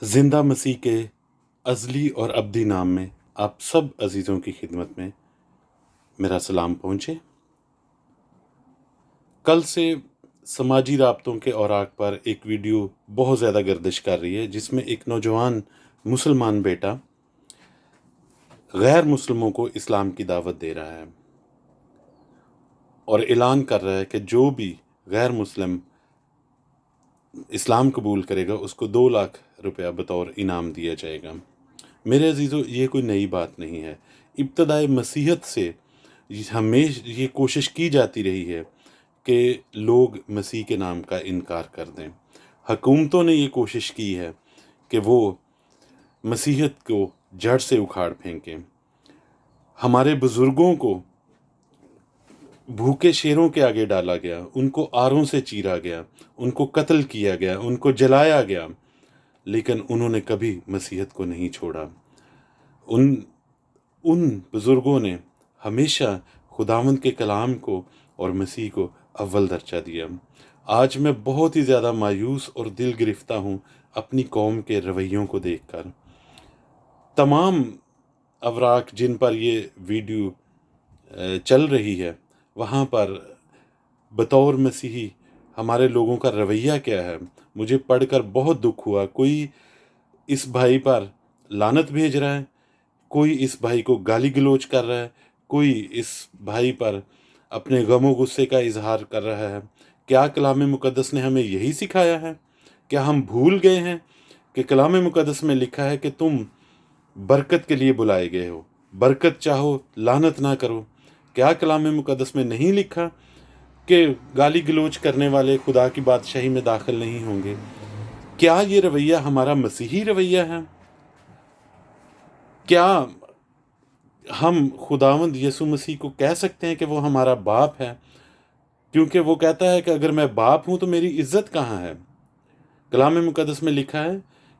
जिंदा मसीह के अज़ली और अब्दी नाम में आप सब अजीज़ों की खिदमत में मेरा सलाम पहुँचे। कल से समाजी राब्तों के औराक पर एक वीडियो बहुत ज़्यादा गर्दिश कर रही है, जिसमें एक नौजवान मुसलमान बेटा गैर मुस्लिमों को इस्लाम की दावत दे रहा है और ऐलान कर रहा है कि जो भी गैर मुस्लिम इस्लाम कबूल करेगा उसको 2 लाख रुपया बतौर इनाम दिया जाएगा। मेरे अजीज़ों, ये कोई नई बात नहीं है। इब्तदाए मसीहत से हमेशा ये कोशिश की जाती रही है कि लोग मसीह के नाम का इनकार कर दें। हुकूमतों ने ये कोशिश की है कि वो मसीहत को जड़ से उखाड़ फेंकें। हमारे बुज़ुर्गों को भूखे शेरों के आगे डाला गया, उनको आरों से चीरा गया, उनको कत्ल किया गया, उनको जलाया गया, लेकिन उन्होंने कभी मसीहत को नहीं छोड़ा। उन बुज़ुर्गों ने हमेशा खुदावंद के कलाम को और मसीह को अव्वल दर्जा दिया। आज मैं बहुत ही ज़्यादा मायूस और दिल गिरफ्ता हूँ अपनी कौम के रवैयों को देखकर। तमाम अवराक जिन पर ये वीडियो चल रही है, वहाँ पर बतौर मसीही हमारे लोगों का रवैया क्या है, मुझे पढ़कर बहुत दुख हुआ। कोई इस भाई पर लानत भेज रहा है, कोई इस भाई को गाली गलौज कर रहा है, कोई इस भाई पर अपने गमो गुस्से का इजहार कर रहा है। क्या कलाम मुक़द्दस ने हमें यही सिखाया है? क्या हम भूल गए हैं कि कलाम मुक़द्दस में लिखा है कि तुम बरकत के लिए बुलाए गए हो, बरकत चाहो, लानत ना करो? क्या कलाम मुक़द्दस में नहीं लिखा कि गाली गलौज करने वाले खुदा की बादशाही में दाखिल नहीं होंगे? क्या ये रवैया हमारा मसीही रवैया है? क्या हम खुदावंद यीशु मसीह को कह सकते हैं कि वो हमारा बाप है? क्योंकि वो कहता है कि अगर मैं बाप हूँ तो मेरी इज्जत कहाँ है? कलाम मुक़द्दस में लिखा है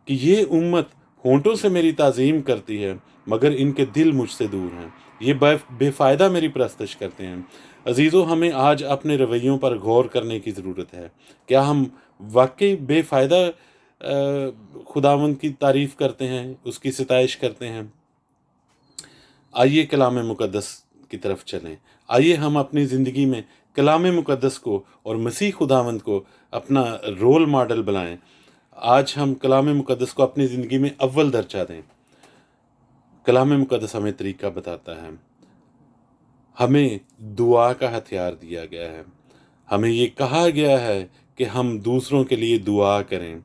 कि ये उम्मत होंठों से मेरी ताज़ीम करती है, मगर इनके दिल मुझसे दूर हैं। ये बेफ़ायदा मेरी परस्तश करते हैं। अजीज़ों, हमें आज अपने रवैयों पर गौर करने की ज़रूरत है। क्या हम वाकई बेफ़ायदा खुदावंद की तारीफ़ करते हैं, उसकी सिताइश करते हैं? आइए कलाम मुक़द्दस की तरफ चलें। आइए हम अपनी ज़िंदगी में कलाम मुक़द्दस को और मसीह खुदावंद को अपना रोल मॉडल बनाएं। आज हम कलाम मुक़द्दस को अपनी ज़िंदगी में अव्वल दर्जा दें। कलाम मुक़द्दस हमें तरीका बताता है। हमें दुआ का हथियार दिया गया है। हमें ये कहा गया है कि हम दूसरों के लिए दुआ करें।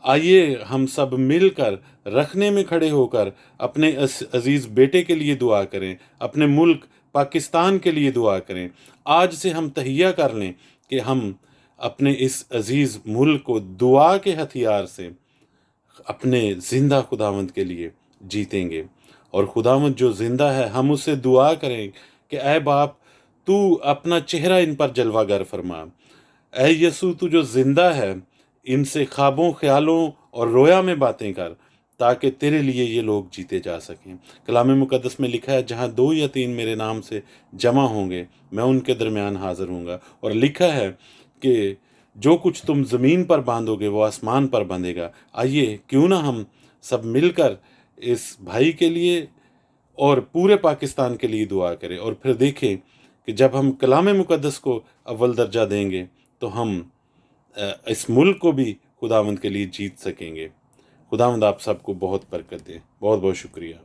आइए हम सब मिलकर रखने में खड़े होकर अपने अजीज़ बेटे के लिए दुआ करें, अपने मुल्क पाकिस्तान के लिए दुआ करें। आज से हम तहिया कर लें कि हम अपने इस अजीज़ मुल्क को दुआ के हथियार से अपने ज़िंदा खुदावंद के लिए जीतेंगे। और खुदावंद जो ज़िंदा है, हम उससे दुआ करें कि ऐ बाप, तू अपना चेहरा इन पर जलवागर फरमा। ऐ यीशु, तू जो ज़िंदा है, इनसे ख्वाबों, ख्यालों और रोया में बातें कर, ताकि तेरे लिए ये लोग जीते जा सकें। कलाम मुक़द्दस में लिखा है, जहाँ 2 या 3 मेरे नाम से जमा होंगे, मैं उनके दरमियान हाज़िर हूँगा। और लिखा है कि जो कुछ तुम ज़मीन पर बांधोगे वो आसमान पर बंधेगा। आइए क्यों ना हम सब मिलकर इस भाई के लिए और पूरे पाकिस्तान के लिए दुआ करें, और फिर देखें कि जब हम कलाम मुक़द्दस को अव्वल दर्जा देंगे तो हम इस मुल्क को भी खुदावंद के लिए जीत सकेंगे। खुदावंद आप सबको बहुत बरकत दे। बहुत बहुत शुक्रिया।